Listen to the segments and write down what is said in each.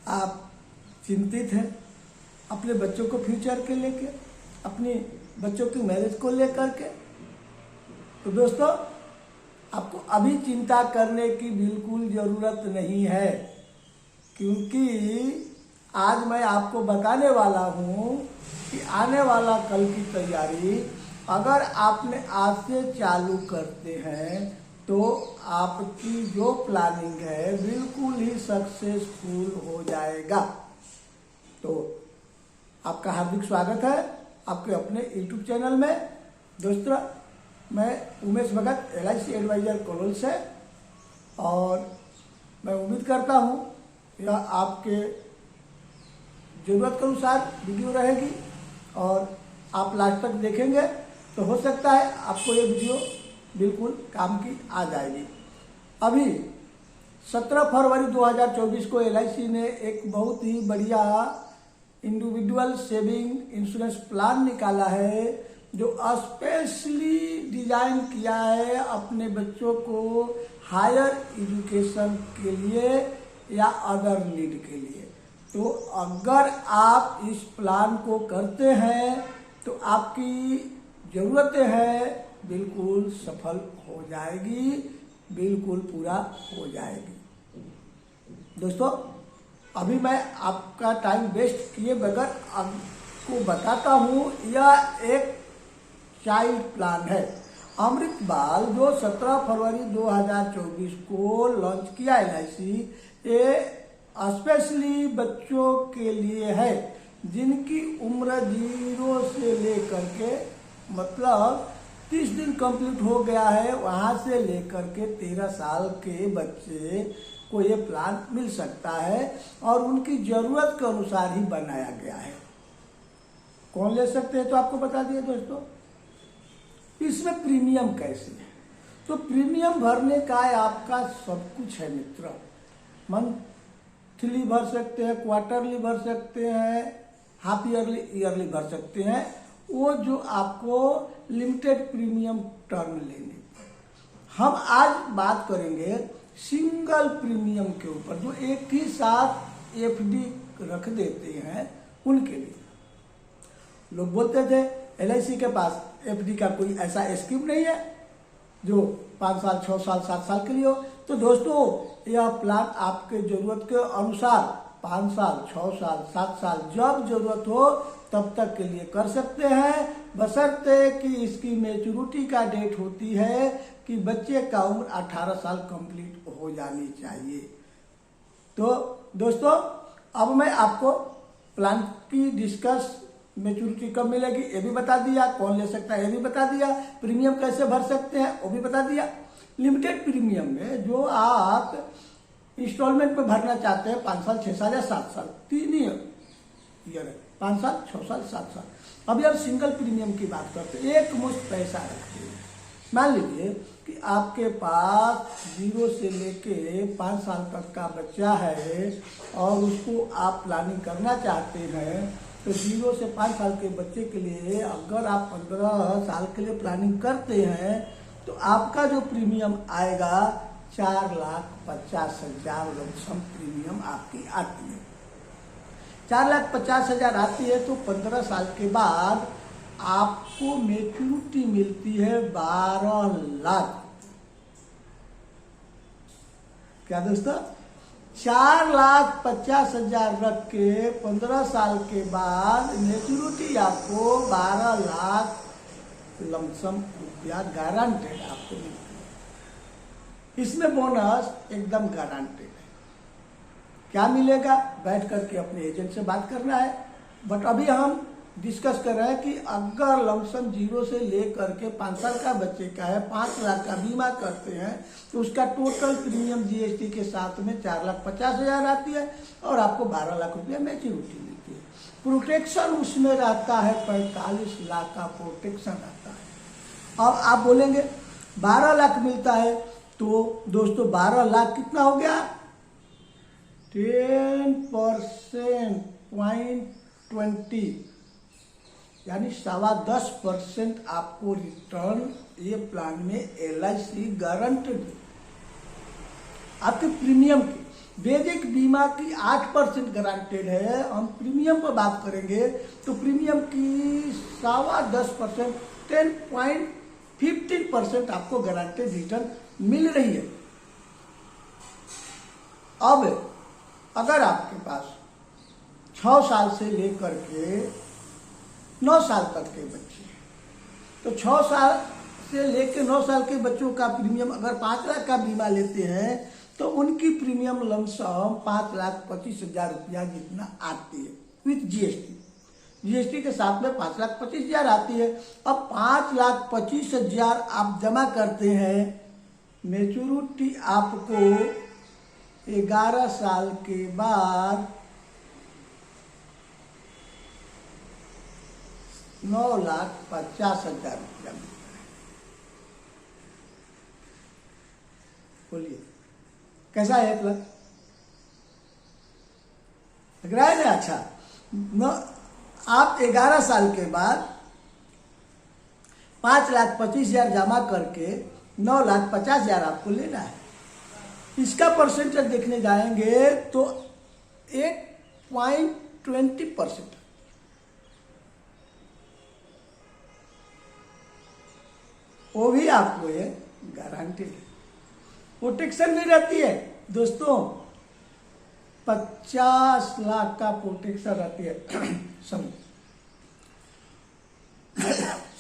आप चिंतित हैं अपने बच्चों को फ्यूचर के लेके, अपने बच्चों की मैरिज को लेकर के, तो दोस्तों आपको अभी चिंता करने की बिल्कुल ज़रूरत नहीं है, क्योंकि आज मैं आपको बताने वाला हूँ कि आने वाला कल की तैयारी अगर आपने आज से चालू करते हैं तो आपकी जो प्लानिंग है बिल्कुल ही सक्सेसफुल हो जाएगा। तो आपका हार्दिक स्वागत है आपके अपने YouTube चैनल में। दोस्तों मैं उमेश भगत LIC एडवाइजर कलोल से, और मैं उम्मीद करता हूँ यह आपके ज़रूरत के अनुसार वीडियो रहेगी और आप लास्ट तक देखेंगे तो हो सकता है आपको ये वीडियो बिल्कुल काम की आ जाएगी। अभी 17 फरवरी 2024 को LIC ने एक बहुत ही बढ़िया इंडिविजुअल सेविंग इंश्योरेंस प्लान निकाला है, जो स्पेशली डिजाइन किया है अपने बच्चों को हायर एजुकेशन के लिए या अदर नीड के लिए। तो अगर आप इस प्लान को करते हैं तो आपकी ज़रूरतें हैं बिल्कुल सफल हो जाएगी, बिल्कुल पूरा हो जाएगी। दोस्तों अभी मैं आपका टाइम वेस्ट किए बगैर आपको बताता हूँ, यह एक चाइल्ड प्लान है अमृत बाल, जो 17 फरवरी 2024 को लॉन्च किया LIC। ये स्पेशली बच्चों के लिए है जिनकी उम्र 0 से लेकर के मतलब 30 दिन कंप्लीट हो गया है, वहाँ से लेकर के 13 साल के बच्चे को ये प्लान मिल सकता है और उनकी ज़रूरत के अनुसार ही बनाया गया है। कौन ले सकते हैं तो आपको बता दिए दोस्तों। इसमें प्रीमियम कैसे है, तो प्रीमियम भरने का आपका सब कुछ है मित्र। मंथली भर सकते हैं, क्वार्टरली भर सकते हैं, हाफ ईयरली भर सकते हैं। वो जो आपको लिमिटेड प्रीमियम टर्म लेने, हम आज बात करेंगे सिंगल प्रीमियम के ऊपर, जो एक ही साथ FD रख देते हैं उनके लिए। लोग बोलते थे LIC के पास FD का कोई ऐसा स्कीम नहीं है जो 5 साल 6 साल 7 साल के लिए हो। तो दोस्तों यह प्लान आपके ज़रूरत के अनुसार 5 साल 6 साल 7 साल जब ज़रूरत हो तब तक के लिए कर सकते हैं, बशर्ते कि इसकी मैच्योरिटी का डेट होती है कि बच्चे का उम्र 18 साल कंप्लीट हो जानी चाहिए। तो दोस्तों अब मैं आपको प्लान की डिस्कस, मैच्योरिटी कब मिलेगी ये भी बता दिया, कौन ले सकता है ये भी बता दिया, प्रीमियम कैसे भर सकते हैं वो भी बता दिया। लिमिटेड प्रीमियम में जो आप इंस्टॉलमेंट पे भरना चाहते हैं 5 साल 6 साल या 7 साल, 3 ईयर है, 5 साल 6 साल 7 साल। अभी आप सिंगल प्रीमियम की बात करते हैं, एक मुश्त पैसा रखते हैं। मान लीजिए कि आपके पास 0 से लेके 5 साल तक का बच्चा है और उसको आप प्लानिंग करना चाहते हैं, तो 0 से 5 साल के बच्चे के लिए अगर आप 15 साल के लिए प्लानिंग करते हैं तो आपका जो प्रीमियम आएगा 4,50,000 लमसम प्रीमियम आपकी आती है। 4,50,000 आती है तो 15 साल के बाद आपको मैच्योरिटी मिलती है 12 लाख। क्या दोस्तों, 4,50,000 रख के 15 साल के बाद मैच्योरिटी आपको 12 लाख लमसम रुपया गारंटेड आपको मिलती है। इसमें बोनस एकदम गारंटेड है। क्या मिलेगा बैठ करके अपने एजेंट से बात करना है, बट अभी हम डिस्कस कर रहे हैं कि अगर लमसम 0 से लेकर के 5 साल का बच्चे का है, 5 लाख का बीमा करते हैं तो उसका टोटल प्रीमियम GST के साथ में 4,50,000 आती है और आपको 12 लाख रुपया मैच्योरिटी मिलती है। प्रोटेक्शन उसमें रहता है 45 लाख का प्रोटेक्शन रहता है। अब आप बोलेंगे 12 लाख मिलता है, तो दोस्तों 12 लाख कितना हो गया, 10% 0.20 यानी 10.25% आपको रिटर्न ये प्लान में LIC गारंटेड आपके प्रीमियम की। बेसिक बीमा की 8% गारंटेड है। हम प्रीमियम पर बात करेंगे तो प्रीमियम की 10.25%, 10.15% आपको गारंटेड रिटर्न मिल रही है। अब अगर आपके पास 6 साल से लेकर के 9 साल तक के बच्चे हैं, तो 6 साल से लेकर 9 साल के बच्चों का प्रीमियम अगर 5 लाख का बीमा लेते हैं तो उनकी प्रीमियम लमसम 5,25,000 रुपया जितना आती है विथ जीएसटी। जीएसटी के साथ में 5,25,000 आती है। अब 5,25,000 आप जमा करते हैं, मेच्योरिटी आपको 11 साल के बाद 9,50,000 रुपया मिलता है। बोलिए कैसा है प्लस? लग रहा है ना? अच्छा, आप 11 साल के बाद 5,25,000 जमा करके 9,50,000 आपको लेना है। इसका परसेंटेज देखने जाएंगे तो 8.20%। वो भी आपको ये गारंटेड है। प्रोटेक्शन भी रहती है दोस्तों, 50 लाख का प्रोटेक्शन रहती है।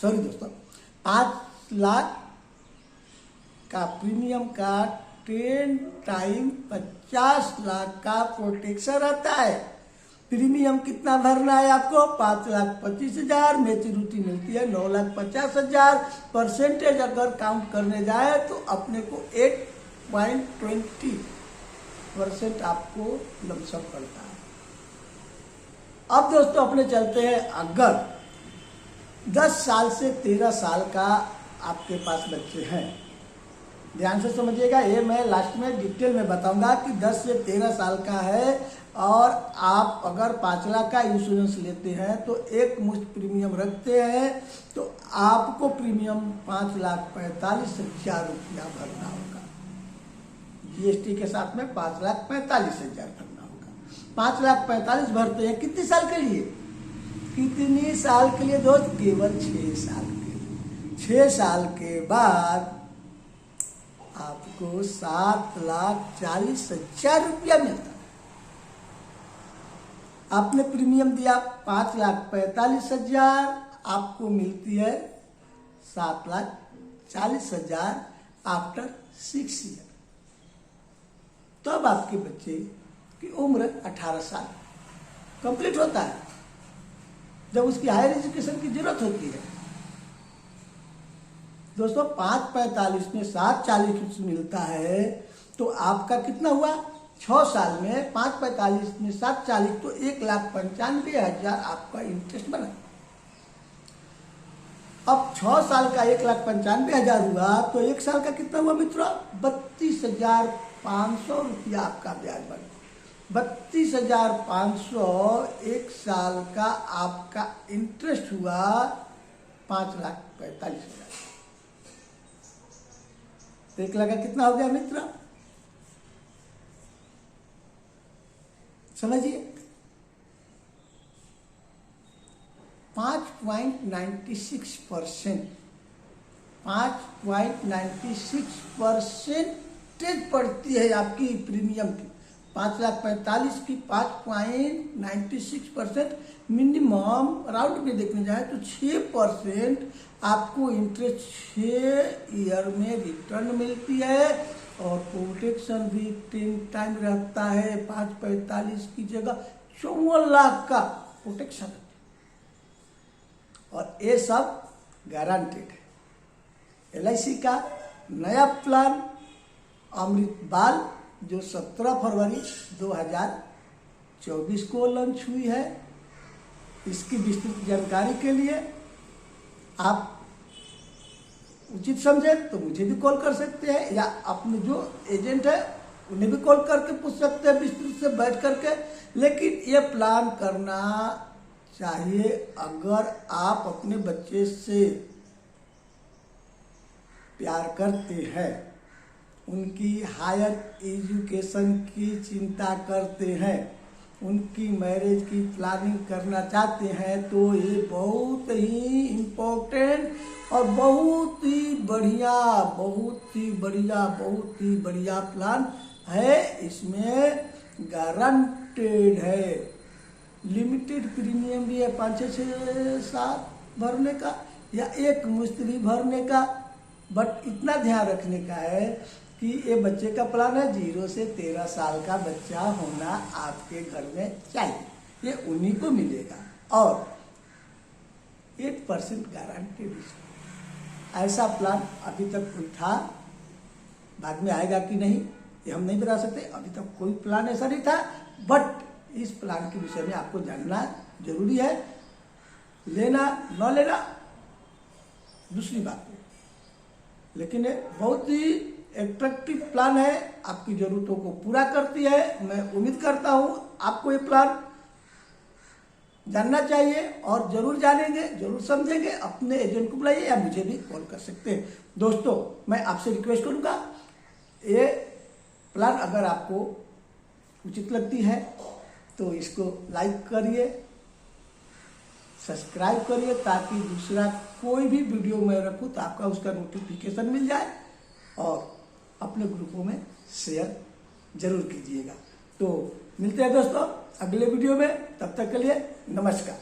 सॉरी दोस्तों, 5 लाख का प्रीमियम का 10 टाइम 50 लाख का प्रोटेक्शन रहता है। प्रीमियम कितना भरना है आपको? 5,25,000। मेच्योरिटी मिलती है 9,50,000। परसेंटेज अगर काउंट करने जाए तो अपने को 8.20% आपको लमसम पड़ता है। अब दोस्तों अपने चलते हैं, अगर 10 साल से 13 साल का आपके पास बच्चे हैं, ध्यान से समझिएगा, ये मैं लास्ट में डिटेल में बताऊंगा कि 10 से 13 साल का है और आप अगर 5 लाख का इंश्योरेंस लेते हैं तो एक मुश्त प्रीमियम रखते हैं तो आपको प्रीमियम 5,45,000 रुपया भरना होगा। जीएसटी के साथ में 5,45,000 भरना होगा। 5,45,000 भरते हैं कितने साल के लिए? कितने साल के लिए दोस्त? केवल 6 साल के लिए। 6 साल के बाद आपको 7,40,000 रुपया मिलता है। आपने प्रीमियम दिया 5,45,000, आपको मिलती है 7,40,000 आफ्टर 6 ईयर। तब आपके बच्चे की उम्र 18 साल कंप्लीट होता है, जब उसकी हायर एजुकेशन की जरूरत होती है। दोस्तों 5,45 में 7,40 मिलता है तो आपका कितना हुआ? 6 साल में 5,45 में 7,40 तो 1,95,000 आपका इंटरेस्ट बना। अब 6 साल का 1,95,000 हुआ तो 1 साल का कितना हुआ मित्रों? 32,500 रुपया आपका ब्याज बना। 32,500 1 साल का आपका इंटरेस्ट हुआ 5,45,000। 1 लाख का कितना हो गया मित्र? समझिए 5.96%। 5.96% पड़ती है आपकी प्रीमियम की। 5,45,000 की 5.96% मिनिमम राउंड में देखने जाए तो 6% आपको इंटरेस्ट 6 ईयर में रिटर्न मिलती है और प्रोटेक्शन भी 10 टाइम रहता है। 5,45,000 की जगह 54 लाख का प्रोटेक्शन है और ये सब गारंटेड है। LIC का नया प्लान अमृत बाल जो 17 फरवरी 2024 को लॉन्च हुई है, इसकी विस्तृत जानकारी के लिए आप उचित समझे तो मुझे भी कॉल कर सकते हैं या अपने जो एजेंट है उन्हें भी कॉल करके पूछ सकते हैं विस्तृत से बैठ करके। लेकिन ये प्लान करना चाहिए अगर आप अपने बच्चे से प्यार करते हैं उनकी हायर एजुकेशन की चिंता करते हैं, उनकी मैरिज की प्लानिंग करना चाहते हैं, तो ये बहुत ही इम्पोर्टेंट और बहुत ही बढ़िया प्लान है। इसमें गारंटेड है, लिमिटेड प्रीमियम भी है 5-6-7 भरने का या एक मुश्त भी भरने का। बट इतना ध्यान रखने का है कि ये बच्चे का प्लान है 0 से 13 साल का बच्चा होना आपके घर में चाहिए, ये उन्हीं को मिलेगा और 8% गारंटेड। ऐसा प्लान अभी तक कोई था, बाद में आएगा कि नहीं ये हम नहीं बता सकते, अभी तक कोई प्लान ऐसा नहीं था। बट इस प्लान के विषय में आपको जानना जरूरी है, लेना न लेना दूसरी बात है, लेकिन ये बहुत ही एट्रैक्टिव प्लान है, आपकी जरूरतों को पूरा करती है। मैं उम्मीद करता हूं आपको ये प्लान जानना चाहिए और जरूर जानेंगे, जरूर समझेंगे। अपने एजेंट को बुलाइए या मुझे भी कॉल कर सकते हैं। दोस्तों, मैं आपसे रिक्वेस्ट करूंगा, ये प्लान अगर आपको उचित लगती है तो इसको लाइक करिए, सब्सक्राइब करिए, ताकि दूसरा कोई भी वीडियो मैं रखूं तो आपका उसका नोटिफिकेशन मिल जाए, और अपने ग्रुपों में शेयर जरूर कीजिएगा। तो मिलते हैं दोस्तों अगले वीडियो में, तब तक के लिए नमस्कार।